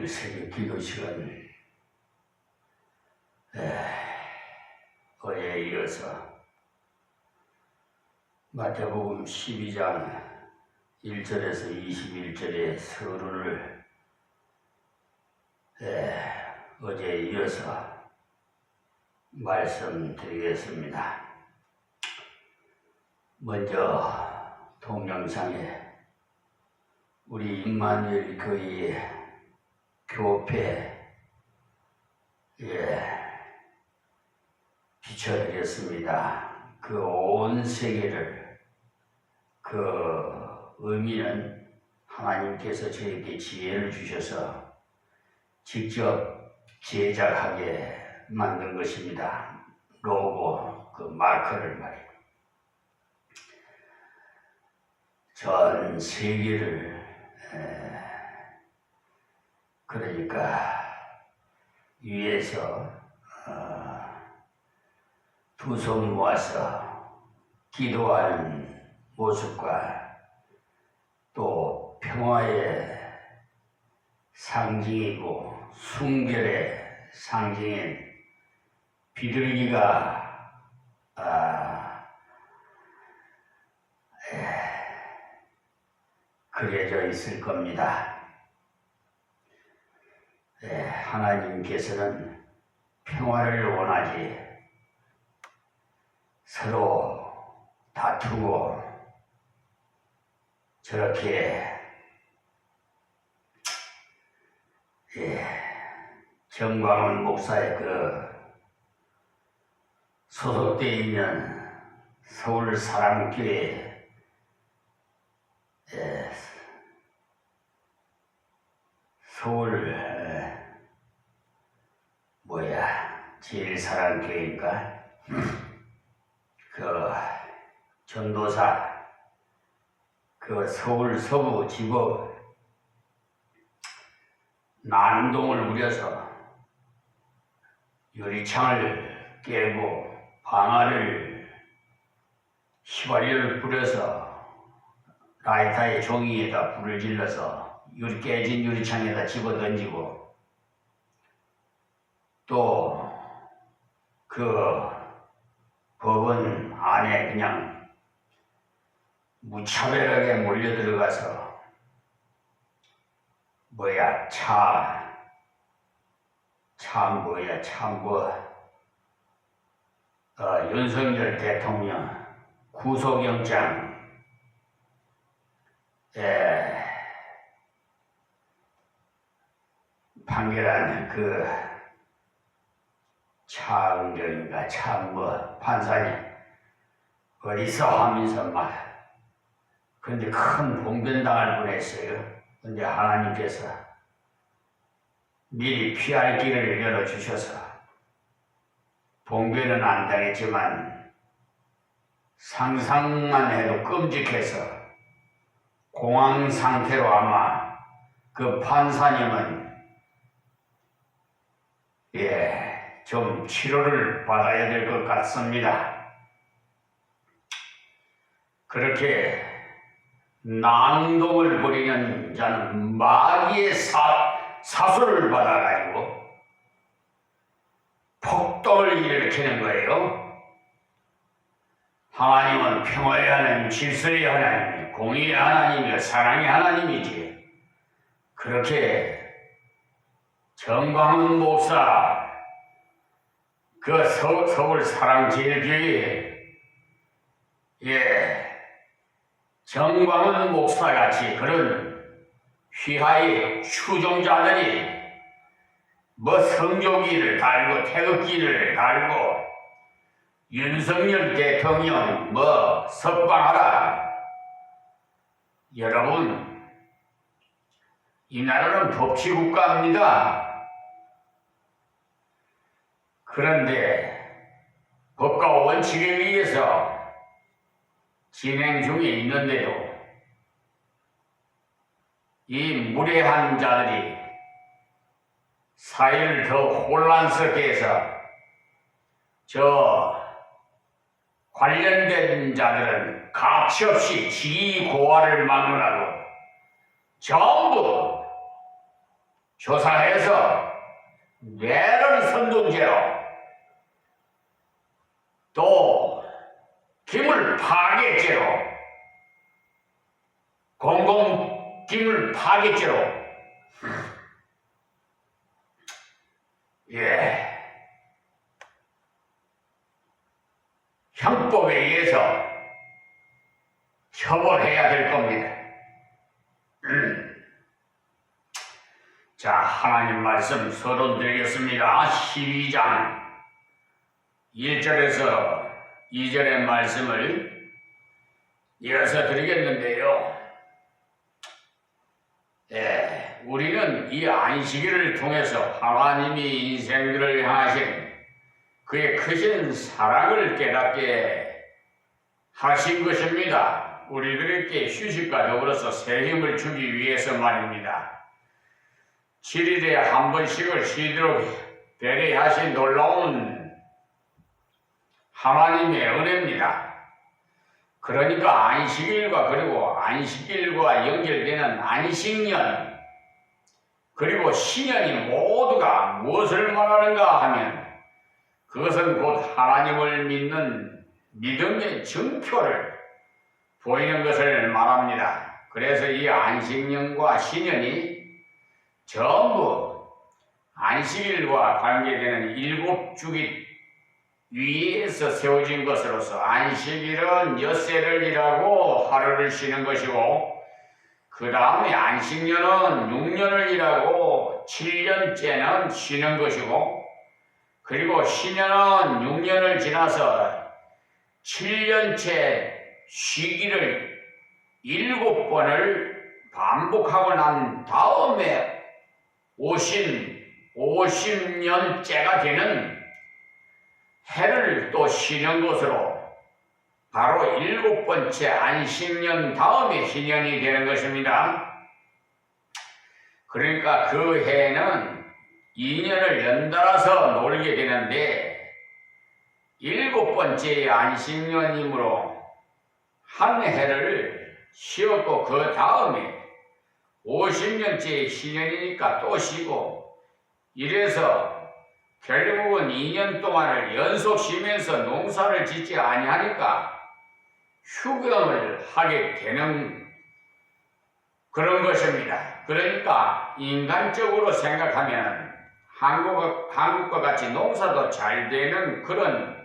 오늘 새벽 기도 시간 어제에 이어서 마태복음 12장 1절에서 21절의 서론을 어제에 이어서 말씀드리겠습니다. 먼저 동영상에 우리 임마누엘 교회의 교패 비춰드렸습니다. 그 온 세계를, 그 의미는 하나님께서 저에게 지혜를 주셔서 직접 제작하게 만든 것입니다. 로고, 그 마커를 말이에요. 전 세계를 그러니까 위에서 두 손 모아서 기도하는 모습과 또 평화의 상징이고 순결의 상징인 비둘기가 그려져 있을 겁니다. 하나님께서는 평화를 원하지 서로 다투고 저렇게 정광훈 목사의 그 소속되어 있는 서울 사랑교회 서울 제일사랑교회인가 그 전도사 그 서울 서부 지법 난동을 우려서 유리창을 깨고 방아를 휘발유를 뿌려서 라이터의 종이에다 불을 질러서 깨진 유리창에다 집어 던지고 또 그 법원 안에 그냥 무차별하게 몰려 들어가서 윤석열 대통령 구속영장 판결한 그 차은경인가 판사님 어디서 하면서 근데 큰 봉변당할 뻔했어요. 근데 하나님께서 미리 피할 길을 열어주셔서 봉변은 안 당했지만 상상만 해도 끔찍해서 공황 상태로 아마 그 판사님은 좀 치료를 받아야 될 것 같습니다. 그렇게 난동을 부리는 자는 마귀의 사수를 받아가지고 폭동을 일으키는 거예요. 하나님은 평화의 하나님, 질서의 하나님, 공의의 하나님이요 사랑의 하나님이지. 그렇게 정광훈 목사 그 서울 사랑제일교회 정광훈 목사같이 그런 휘하의 추종자들이 성조기를 달고 태극기를 달고 윤석열 대통령 석방하라. 여러분, 이 나라는 법치국가입니다. 그런데 법과 원칙에 의해서 진행 중에 있는데도 이 무례한 자들이 사회를 더 혼란스럽게 해서 저 관련된 자들은 가치없이 지위 고하를 막론하고 전부 조사해서 뇌를 선동죄로 또 기물 파괴죄로 공공기물 파괴죄로 형법에 의해서 처벌해야 될 겁니다. 자, 하나님 말씀 서론드리겠습니다. 12장 1절에서 2절의 말씀을 이어서 드리겠는데요. 우리는 이 안식일을 통해서 하나님이 인생들을 향하신 그의 크신 사랑을 깨닫게 하신 것입니다. 우리들에게 휴식과 더불어서 새 힘을 주기 위해서 말입니다. 7일에 한 번씩을 쉬도록 배려하신 놀라운 하나님의 은혜입니다. 그러니까 안식일과 그리고 안식일과 연결되는 안식년 그리고 신년이 모두가 무엇을 말하는가 하면 그것은 곧 하나님을 믿는 믿음의 증표를 보이는 것을 말합니다. 그래서 이 안식년과 신년이 전부 안식일과 관계되는 7주기 위에서 세워진 것으로서 안식일은 엿새를 일하고 하루를 쉬는 것이고 그 다음에 안식년은 6년을 일하고 7년째는 쉬는 것이고 그리고 신년은 6년을 지나서 7년째 쉬기를 7번을 반복하고 난 다음에 오신 50년째가 되는 해를 또 쉬는 것으로 바로 7번째 안식년 다음에 희년이 되는 것입니다. 그러니까 그 해에는 2년을 연달아서 놀게 되는데 7번째 안식년이므로 한 해를 쉬었고 그 다음에 50년째 희년이니까 또 쉬고 이래서 결국은 2년 동안을 연속 쉬면서 농사를 짓지 아니하니까 휴경을 하게 되는 그런 것입니다. 그러니까 인간적으로 생각하면 한국과 같이 농사도 잘 되는 그런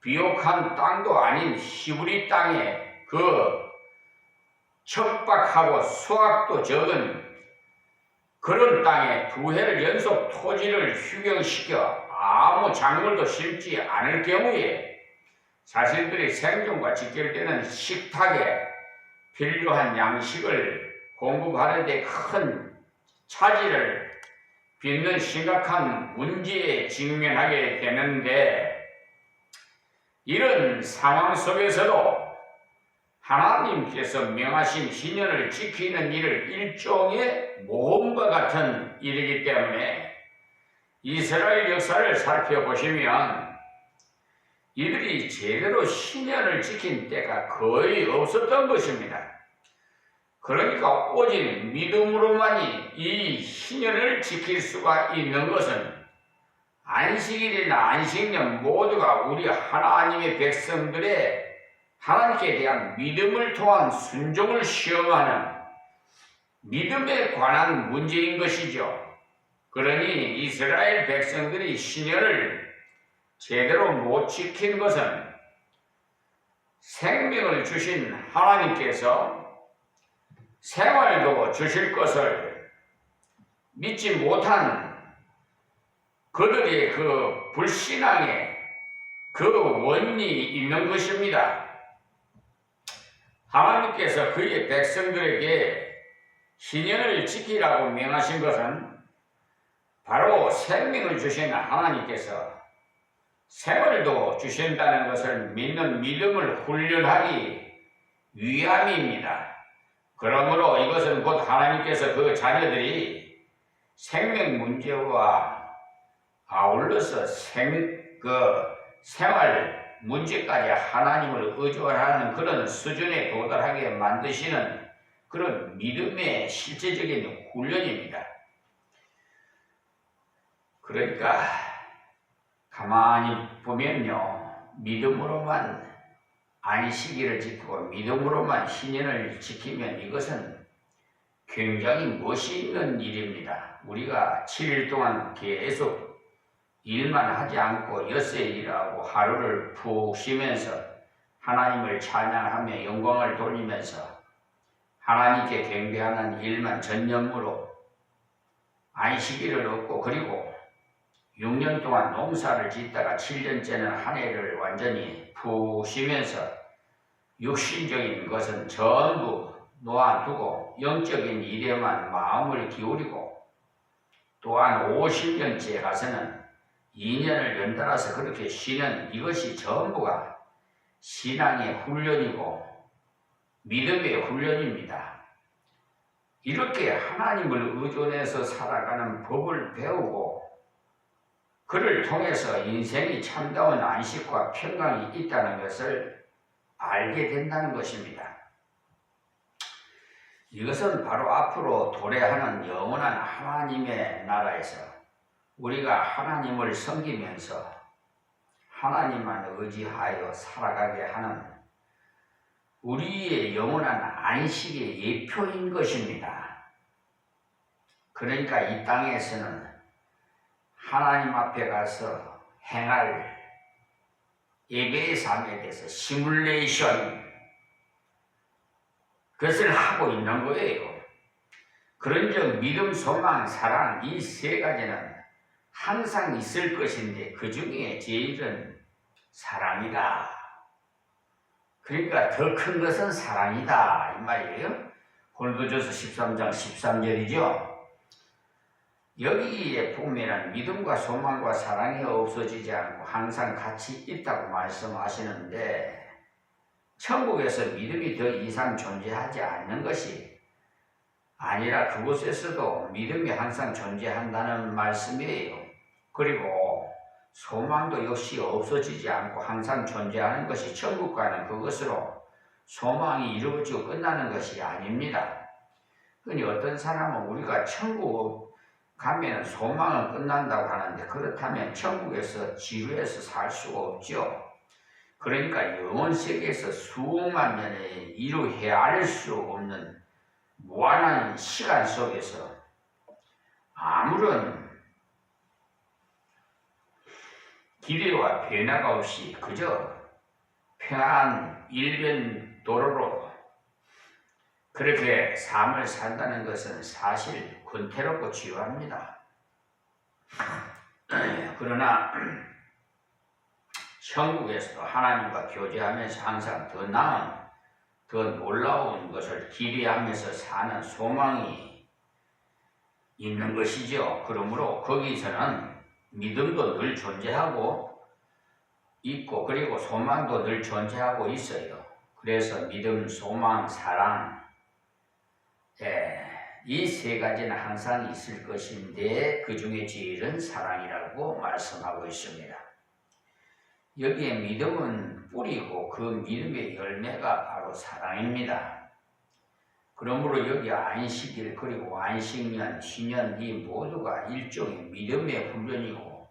비옥한 땅도 아닌 히브리 땅에 그 척박하고 수확도 적은 그런 땅에 2해를 연속 토지를 휴경시켜 아무 작물도 심지 않을 경우에 자신들의 생존과 직결되는 식탁에 필요한 양식을 공급하는 데 큰 차질을 빚는 심각한 문제에 직면하게 되는데 이런 상황 속에서도 하나님께서 명하신 희년을 지키는 일을 일종의 모험과 같은 일이기 때문에 이스라엘 역사를 살펴보시면 이들이 제대로 희년을 지킨 때가 거의 없었던 것입니다. 그러니까 오직 믿음으로만이 이 희년을 지킬 수가 있는 것은 안식일이나 안식년 모두가 우리 하나님의 백성들의 하나님께 대한 믿음을 통한 순종을 시험하는 믿음에 관한 문제인 것이죠. 그러니 이스라엘 백성들이 신년을 제대로 못 지킨 것은 생명을 주신 하나님께서 생활도 주실 것을 믿지 못한 그들의 그 불신앙의 그 원인이 있는 것입니다. 하나님께서 그의 백성들에게 희년을 지키라고 명하신 것은 바로 생명을 주신 하나님께서 생활도 주신다는 것을 믿는 믿음을 훈련하기 위함입니다. 그러므로 이것은 곧 하나님께서 그 자녀들이 생명 문제와 아울러서 생활 문제까지 하나님을 의존하는 그런 수준에 도달하게 만드시는 그런 믿음의 실제적인 훈련입니다. 그러니까 가만히 보면요, 믿음으로만 안식일을 지키고 믿음으로만 신년을 지키면 이것은 굉장히 멋있는 일입니다. 우리가 7일 동안 계속 일만 하지 않고 엿새 일하고 하루를 푹 쉬면서 하나님을 찬양하며 영광을 돌리면서 하나님께 경배하는 일만 전념으로 안식일을 얻고, 그리고 6년 동안 농사를 짓다가 7년째는 한 해를 완전히 푹 쉬면서 육신적인 것은 전부 놓아두고 영적인 일에만 마음을 기울이고, 또한 50년째 가서는 2년을 연달아서 그렇게 쉬는 이것이 전부가 신앙의 훈련이고 믿음의 훈련입니다. 이렇게 하나님을 의존해서 살아가는 법을 배우고 그를 통해서 인생이 참다운 안식과 평강이 있다는 것을 알게 된다는 것입니다. 이것은 바로 앞으로 도래하는 영원한 하나님의 나라에서 우리가 하나님을 섬기면서 하나님만 의지하여 살아가게 하는 우리의 영원한 안식의 예표인 것입니다. 그러니까 이 땅에서는 하나님 앞에 가서 행할 예배의 삶에 대해서 시뮬레이션, 그것을 하고 있는 거예요. 그런즉 믿음, 소망, 사랑, 이 세 가지는 항상 있을 것인데 그 중에 제일은 사랑이다. 그러니까 더 큰 것은 사랑이다 이 말이에요. 고린도전서 13장 13절이죠. 여기에 보면은 믿음과 소망과 사랑이 없어지지 않고 항상 같이 있다고 말씀하시는데, 천국에서 믿음이 더 이상 존재하지 않는 것이 아니라 그곳에서도 믿음이 항상 존재한다는 말씀이에요. 그리고 소망도 역시 없어지지 않고 항상 존재하는 것이 천국과는 그것으로 소망이 이루어지고 끝나는 것이 아닙니다. 그러니 어떤 사람은 우리가 천국 가면 소망은 끝난다고 하는데, 그렇다면 천국에서 지루해서 살 수가 없죠. 그러니까 영혼세계에서 수만 년에 이루 헤아릴 수 없는 무한한 시간 속에서 아무런 기대와 변화가 없이 그저 평안 일변도로로 그렇게 삶을 산다는 것은 사실 권태롭고 지루합니다. 그러나 천국에서도 하나님과 교제하면서 항상 더 나은, 더 놀라운 것을 기대하면서 사는 소망이 있는 것이죠. 그러므로 거기서는 믿음도 늘 존재하고 있고, 그리고 소망도 늘 존재하고 있어요. 그래서 믿음, 소망, 사랑, 이 세 가지는 항상 있을 것인데 그 중에 제일은 사랑이라고 말씀하고 있습니다. 여기에 믿음은 뿌리고 그 믿음의 열매가 바로 사랑입니다. 그러므로 여기 안식일, 그리고 안식년, 신년, 이 모두가 일종의 믿음의 훈련이고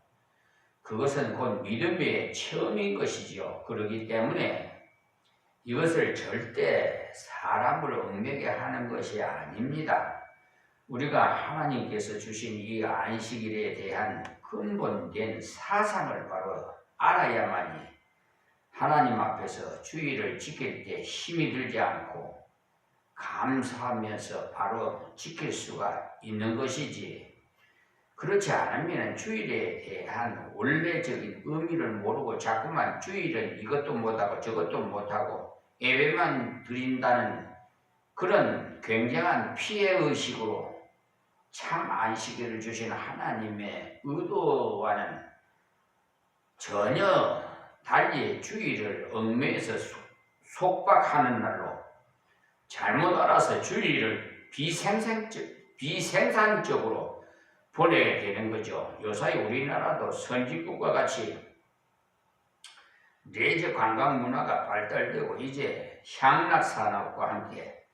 그것은 곧 믿음의 체험인 것이지요. 그렇기 때문에 이것을 절대 사람을 얽매게 하는 것이 아닙니다. 우리가 하나님께서 주신 이 안식일에 대한 근본된 사상을 바로 알아야만이 하나님 앞에서 주일을 지킬 때 힘이 들지 않고 감사하면서 바로 지킬 수가 있는 것이지, 그렇지 않으면 주일에 대한 원래적인 의미를 모르고 자꾸만 주일은 이것도 못하고 저것도 못하고 예배만 드린다는 그런 굉장한 피해의식으로 참 안식일을 주신 하나님의 의도와는 전혀 달리 주일을 얽매여서 속박하는 날로 잘못 알아서 주일을 비생산적으로 보내게 되는 거죠. 요사이 우리나라도 선진국과 같이 레저 관광 문화가 발달되고 이제 향락 산업과 함께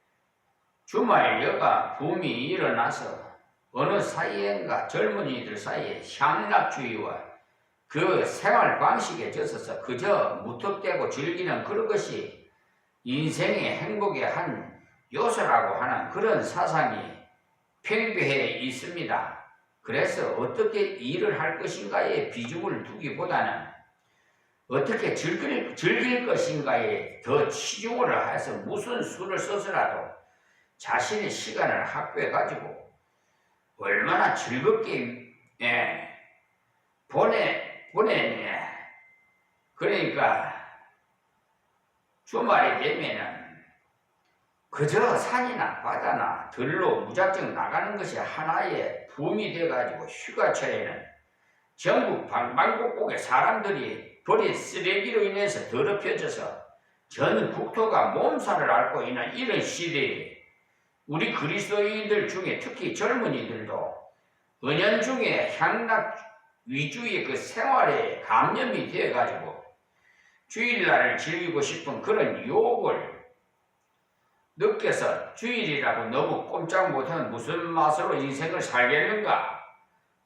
주말 여가 붐이 일어나서 어느 사이엔가 젊은이들 사이에 향락주의와 그 생활 방식에 젖어서 그저 무턱대고 즐기는 그런 것이 인생의 행복의 한 요소라고 하는 그런 사상이 팽배해 있습니다. 그래서 어떻게 일을 할 것인가에 비중을 두기보다는 어떻게 즐길 것인가에 더 치중을 해서 무슨 수를 써서라도 자신의 시간을 확보해 가지고 얼마나 즐겁게 보내네. 그러니까 주말이 되면은 그저 산이나 바다나 들로 무작정 나가는 것이 하나의 붐이 돼가지고 휴가철에는 전국 방방곡곡의 사람들이 버린 쓰레기로 인해서 더럽혀져서 전 국토가 몸살을 앓고 있는 이런 시대에 우리 그리스도인들 중에 특히 젊은이들도 은연중에 향락 위주의 그 생활에 감염이 되어가지고 주일날을 즐기고 싶은 그런 유혹을 느껴서 주일이라고 너무 꼼짝 못하면 무슨 맛으로 인생을 살겠는가?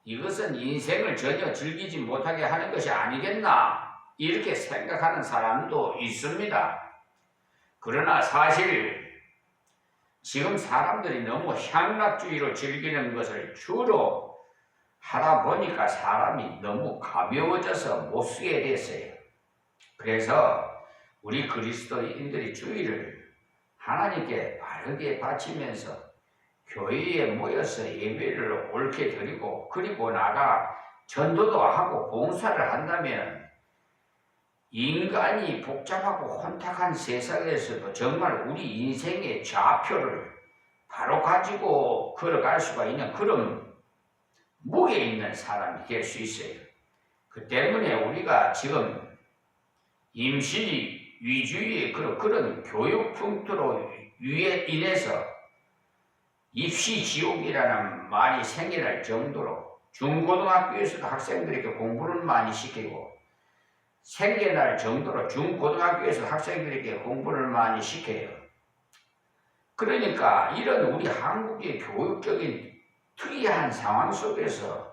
이것은 인생을 전혀 즐기지 못하게 하는 것이 아니겠나? 이렇게 생각하는 사람도 있습니다. 그러나 사실 지금 사람들이 너무 향락주의로 즐기는 것을 주로 하다 보니까 사람이 너무 가벼워져서 못 쓰게 됐어요. 그래서 우리 그리스도인들이 주일을 하나님께 바르게 바치면서 교회에 모여서 예배를 옳게 드리고 그리고 나가 전도도 하고 봉사를 한다면 인간이 복잡하고 혼탁한 세상에서도 정말 우리 인생의 좌표를 바로 가지고 걸어갈 수가 있는 그런 무게 있는 사람이 될 수 있어요. 그 때문에 우리가 지금 임시 위주의 그런 교육 풍토로 인해서 입시 지옥이라는 말이 생겨날 정도로 중고등학교에서도 학생들에게 공부를 많이 시키고 생겨날 정도로 중고등학교에서 학생들에게 공부를 많이 시켜요. 그러니까 이런 우리 한국의 교육적인 특이한 상황 속에서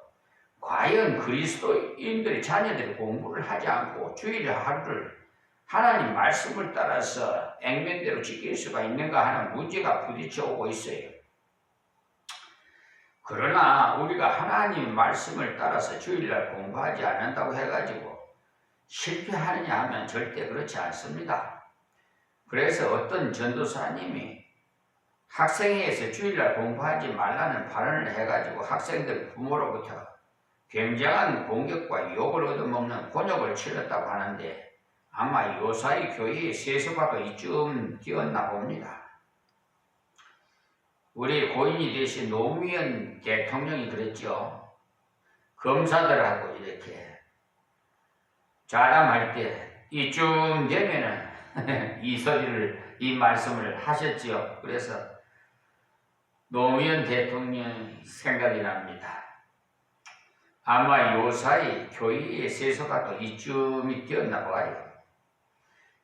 과연 그리스도인들의 자녀들이 공부를 하지 않고 주일 하루를 하나님 말씀을 따라서 액면대로 지킬 수가 있는가 하는 문제가 부딪혀 오고 있어요. 그러나 우리가 하나님 말씀을 따라서 주일날 공부하지 않는다고 해가지고 실패하느냐 하면 절대 그렇지 않습니다. 그래서 어떤 전도사님이 학생회에서 주일날 공부하지 말라는 발언을 해가지고 학생들 부모로부터 굉장한 공격과 욕을 얻어먹는 곤욕을 치렀다고 하는데 아마 요사이 교회의 세서가도 이쯤 뛰었나 봅니다. 우리 고인이 되신 노무현 대통령이 그랬죠. 검사들하고 이렇게 자랑할 때 이쯤 되면은 이 말씀을 하셨지요. 그래서 노무현 대통령 생각이 납니다. 아마 요사이 교회의 세서가도 이쯤이 뛰었나 봐요.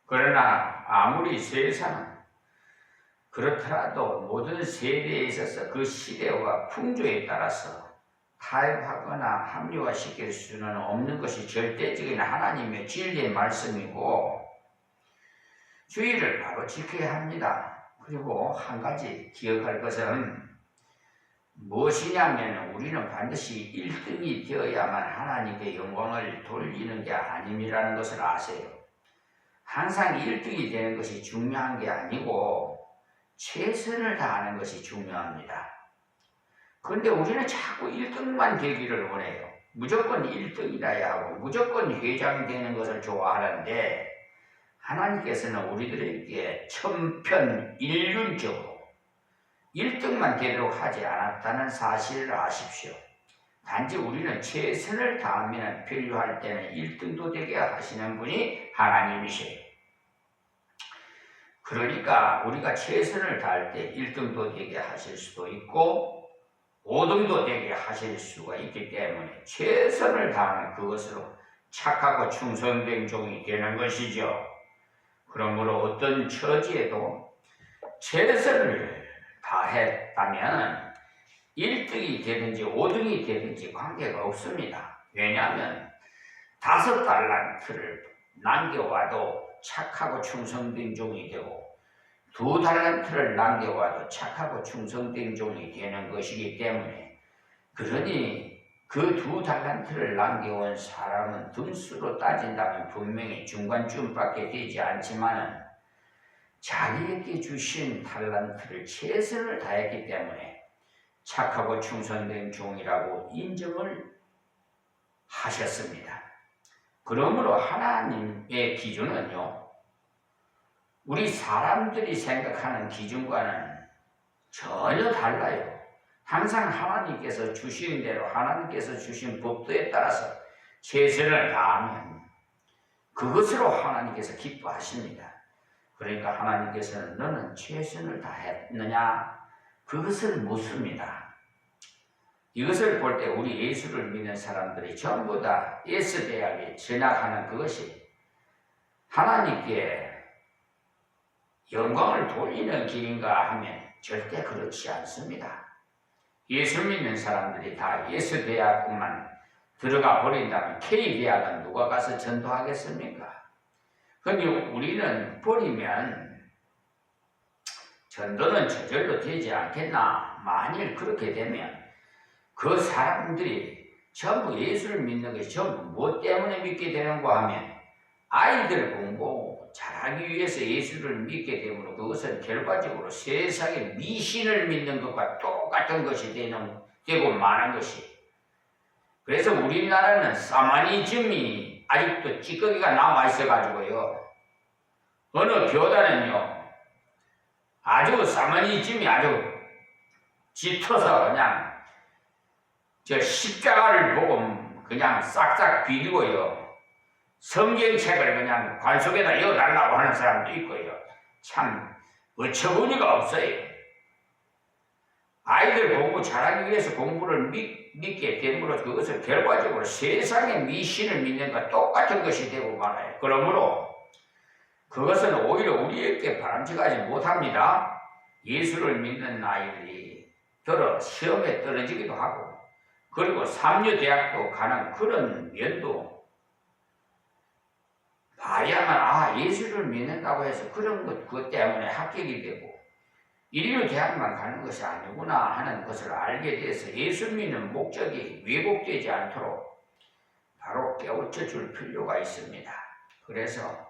그러나 아무리 세상은 그렇더라도 모든 세대에 있어서 그 시대와 풍조에 따라서 타협하거나 합리화시킬 수는 없는 것이 절대적인 하나님의 진리의 말씀이고 주의를 바로 지켜야 합니다. 그리고 한 가지 기억할 것은 무엇이냐면 우리는 반드시 1등이 되어야만 하나님께 영광을 돌리는 게 아님이라는 것을 아세요. 항상 1등이 되는 것이 중요한 게 아니고 최선을 다하는 것이 중요합니다. 그런데 우리는 자꾸 1등만 되기를 원해요. 무조건 1등이라야 하고 무조건 회장이 되는 것을 좋아하는데 하나님께서는 우리들에게 천편일률적으로 1등만 되도록 하지 않았다는 사실을 아십시오. 단지 우리는 최선을 다하면 필요할 때는 1등도 되게 하시는 분이 하나님이세요. 그러니까 우리가 최선을 다할 때 1등도 되게 하실 수도 있고 5등도 되게 하실 수가 있기 때문에 최선을 다하는 그것으로 착하고 충성된 종이 되는 것이죠. 그러므로 어떤 처지에도 최선을 다했다면 1등이 되든지 5등이 되든지 관계가 없습니다. 왜냐하면 5달란트를 남겨와도 착하고 충성된 종이 되고 2달란트를 남겨와도 착하고 충성된 종이 되는 것이기 때문에, 그러니 그 2달란트를 남겨온 사람은 등수로 따진다면 분명히 중간쯤밖에 되지 않지만 자기에게 주신 달란트를 최선을 다했기 때문에 착하고 충성된 종이라고 인정을 하셨습니다. 그러므로 하나님의 기준은요, 우리 사람들이 생각하는 기준과는 전혀 달라요. 항상 하나님께서 주신 대로, 하나님께서 주신 법도에 따라서 최선을 다하면 그것으로 하나님께서 기뻐하십니다. 그러니까 하나님께서는 너는 최선을 다했느냐? 그것을 묻습니다. 이것을 볼 때 우리 예수를 믿는 사람들이 전부 다 예수대학에 전학하는 그것이 하나님께 영광을 돌리는 길인가 하면 절대 그렇지 않습니다. 예수 믿는 사람들이 다 예수대학만 들어가 버린다면 K대학은 누가 가서 전도하겠습니까? 그런데 우리는 버리면 전도는 저절로 되지 않겠나? 만일 그렇게 되면 그 사람들이 전부 예수를 믿는 것이 전부 뭐 때문에 믿게 되는가 하면 아이들 공부 잘하기 위해서 예수를 믿게 되므로 그것은 결과적으로 세상의 미신을 믿는 것과 똑같은 것이 되고 마는 것이. 그래서 우리나라는 사마니즘이 아직도 찌꺼기가 남아있어가지고요, 어느 교단은요 아주 사마니즘이 아주 짙어서 그냥 저 십자가를 보고 그냥 싹싹 비리고요, 성경책을 그냥 관 속에다 이어달라고 하는 사람도 있고요. 참 어처구니가 없어요. 아이들 공부 잘하기 위해서 공부를 믿게 됨으로 그것을 결과적으로 세상의 미신을 믿는 것과 똑같은 것이 되고 말아요. 그러므로 그것은 오히려 우리에게 바람직하지 못합니다. 예수를 믿는 아이들이 시험에 떨어지기도 하고, 그리고 삼류대학도 가는 그런 면도 봐야만 예수를 믿는다고 해서 그것 때문에 합격이 되고 인류대학만 가는 것이 아니구나 하는 것을 알게 돼서 예수 믿는 목적이 왜곡되지 않도록 바로 깨우쳐 줄 필요가 있습니다. 그래서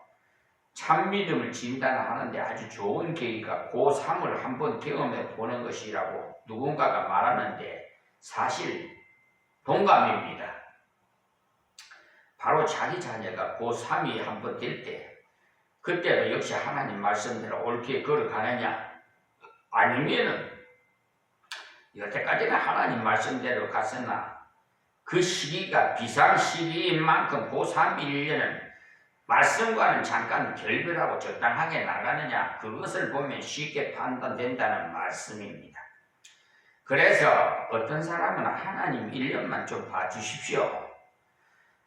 참믿음을 진단하는데 아주 좋은 계기가 고3을 한번 경험해 보는 것이라고 누군가가 말하는데 사실 동감입니다. 바로 자기 자녀가 고3이 한번 될 때, 그때도 역시 하나님 말씀대로 옳게 걸어가느냐, 아니면은 여태까지는 하나님 말씀대로 갔으나 그 시기가 비상 시기인 만큼 고3 1년은 말씀과는 잠깐 결별하고 적당하게 나가느냐, 그것을 보면 쉽게 판단된다는 말씀입니다. 그래서 어떤 사람은 하나님 1년만 좀 봐주십시오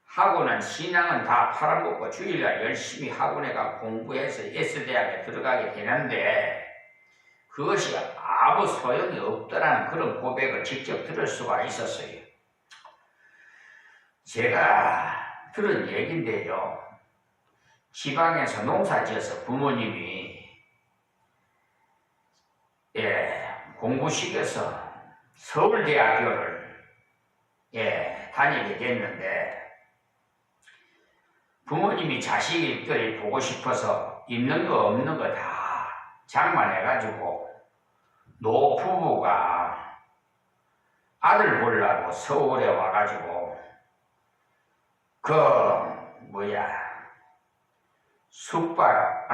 하고는 신앙은 다 팔아먹고 주일날 열심히 학원에 가 공부해서 예수대학에 들어가게 되는데 그것이 아무 소용이 없더라는 그런 고백을 직접 들을 수가 있었어요. 제가 들은 얘기인데요, 지방에서 농사지어서 부모님이 공부시켜서 서울대학교를 다니게 됐는데, 부모님이 자식들이 보고 싶어서 있는 거 없는 거 다 장만해가지고 노부부가 아들 보려고 서울에 와가지고 숙박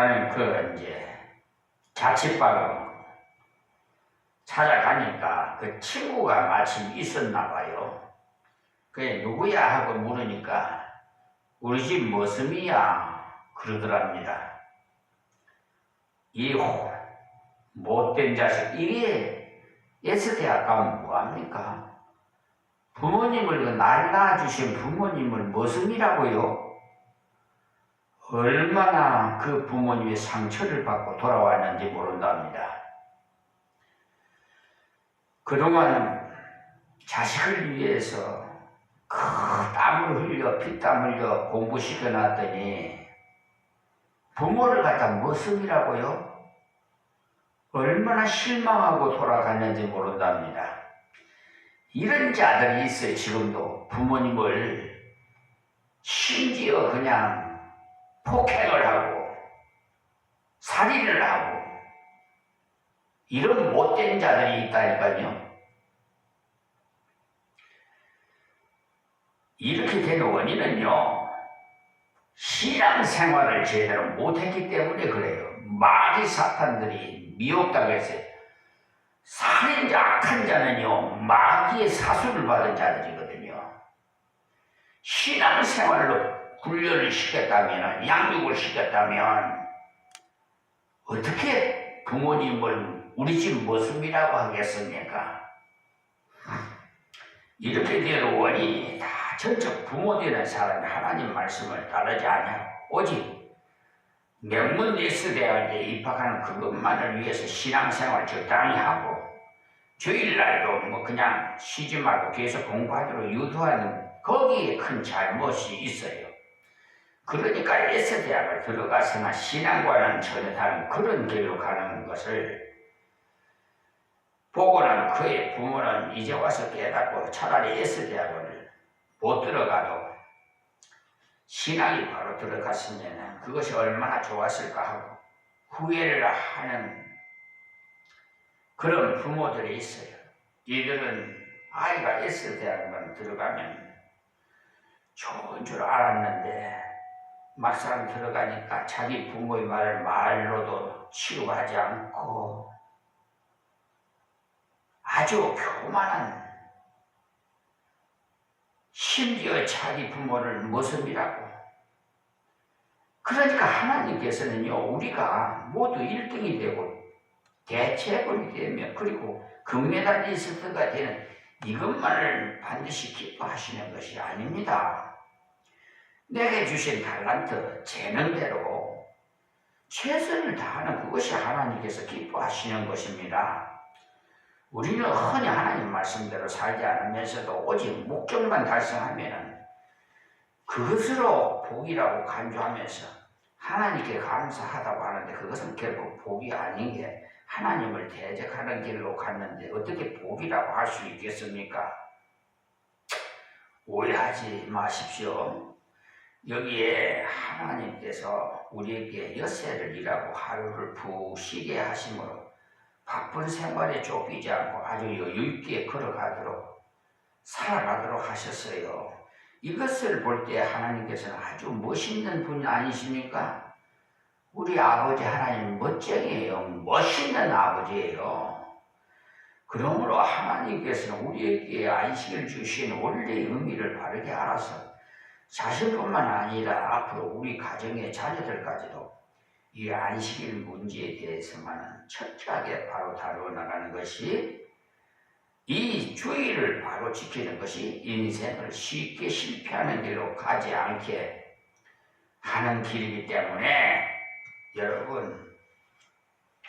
자취방을 찾아가니까 그 친구가 마침 있었나 봐요. 그게 누구야 하고 물으니까 우리 집 머슴이야 그러더랍니다. 이 못된 자식, 이게 예수대학 가면 뭐합니까? 부모님을 날 낳아주신 부모님을 머슴이라고요? 얼마나 그 부모님의 상처를 받고 돌아왔는지 모른답니다. 그동안 자식을 위해서 그 땀을 흘려 피땀 흘려 공부시켜 놨더니 부모를 갖다 머슴이라고요? 얼마나 실망하고 돌아갔는지 모른답니다. 이런 자들이 있어요. 지금도 부모님을 심지어 그냥 폭행을 하고 살인을 하고 이런 못된 자들이 있다니까요. 이렇게 된 원인은요, 신앙생활을 제대로 못했기 때문에 그래요. 마귀 사탄들이 미혹당해서 살인자 악한 자는요, 마귀의 사수를 받은 자들이거든요. 신앙생활로 훈련을 시켰다면, 양육을 시켰다면 어떻게 부모님을 우리 집 모습이라고 하겠습니까? 이렇게 된 원인이 다 전적 부모 되는 사람이 하나님 말씀을 따르지 않아 오직 명문 예수대학에 입학하는 그것만을 위해서 신앙생활 적당히 하고 주일날도 뭐 그냥 쉬지 말고 계속 공부하도록 유도하는 거기에 큰 잘못이 있어요. 그러니까 예수대학을 들어가서나 신앙과는 전혀 다른 그런 길로 가는 것을 보고 난 그의 부모는 이제 와서 깨닫고 차라리 예수대학을 못 들어가도 신앙이 바로 들어갔으면 그것이 얼마나 좋았을까 하고 후회를 하는 그런 부모들이 있어요. 이들은 아이가 예수대학만 들어가면 좋은 줄 알았는데 막상 들어가니까 자기 부모의 말로도 치유하지 않고 아주 교만한, 심지어 자기 부모를 모습이라고. 그러니까 하나님께서는요, 우리가 모두 1등이 되고 대체권이 되며 그리고 금메달리스트가 되는 이것만을 반드시 기뻐하시는 것이 아닙니다. 내게 주신 달란트, 재능대로 최선을 다하는 그것이 하나님께서 기뻐하시는 것입니다. 우리는 흔히 하나님 말씀대로 살지 않으면서도 오직 목적만 달성하면 그것으로 복이라고 간주하면서 하나님께 감사하다고 하는데 그것은 결국 복이 아닌 게 하나님을 대적하는 길로 갔는데 어떻게 복이라고 할 수 있겠습니까? 오해하지 마십시오. 여기에 하나님께서 우리에게 엿새를 일하고 하루를 푹 쉬게 하심으로 바쁜 생활에 쫓기지 않고 아주 여유있게 걸어가도록 살아가도록 하셨어요. 이것을 볼 때 하나님께서는 아주 멋있는 분 아니십니까? 우리 아버지 하나님 멋쟁이에요. 멋있는 아버지예요. 그러므로 하나님께서는 우리에게 안식을 주신 원래의 의미를 바르게 알아서 자신뿐만 아니라 앞으로 우리 가정의 자녀들까지도 이 안식일 문제에 대해서만 철저하게 바로 다루어 나가는 것이 이 주의를 바로 지키는 것이 인생을 쉽게 실패하는 길로 가지 않게 하는 길이기 때문에 여러분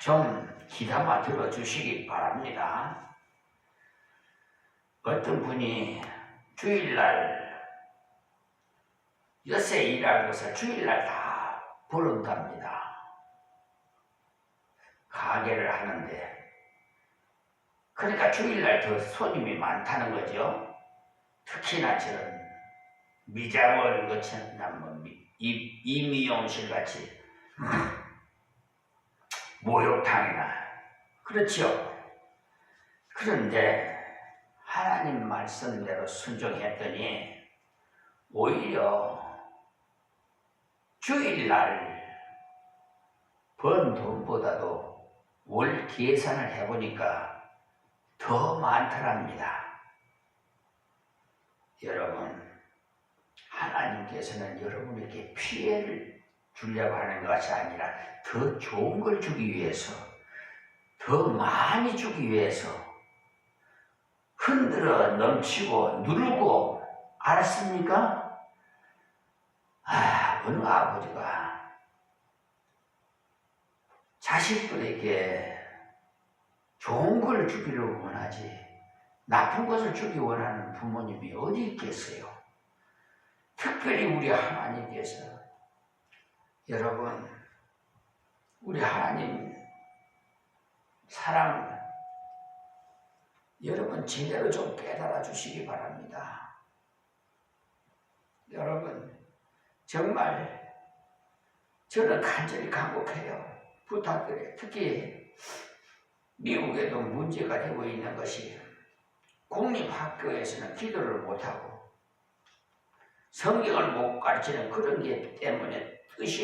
좀 귀담아 들어주시기 바랍니다. 어떤 분이 주일날 엿새 일하는 것을 주일날 다 버린답니다. 가게를 하는데 그러니까 주일날 더 손님이 많다는 거죠. 특히나 저런 미장원 것처럼 이미용실 같이 목욕탕이나 그렇죠. 그런데 하나님 말씀대로 순종했더니 오히려 주일날 번 돈보다도 월 계산을 해보니까 더 많더랍니다. 여러분, 하나님께서는 여러분에게 피해를 주려고 하는 것이 아니라 더 좋은 걸 주기 위해서, 더 많이 주기 위해서 흔들어 넘치고 누르고, 알았습니까? 어느 아버지가 자식들에게 좋은 걸 주기를 원하지 나쁜 것을 주기 원하는 부모님이 어디 있겠어요? 특별히 우리 하나님께서 여러분 우리 하나님 사랑 여러분 제대로 좀 깨달아 주시기 바랍니다. 여러분 정말 저는 간절히 간곡해요. 부탁드려요. 특히 미국에도 문제가 되고 있는 것이 공립학교에서는 기도를 못하고 성경을 못 가르치는 그런 게 때문에 뜻이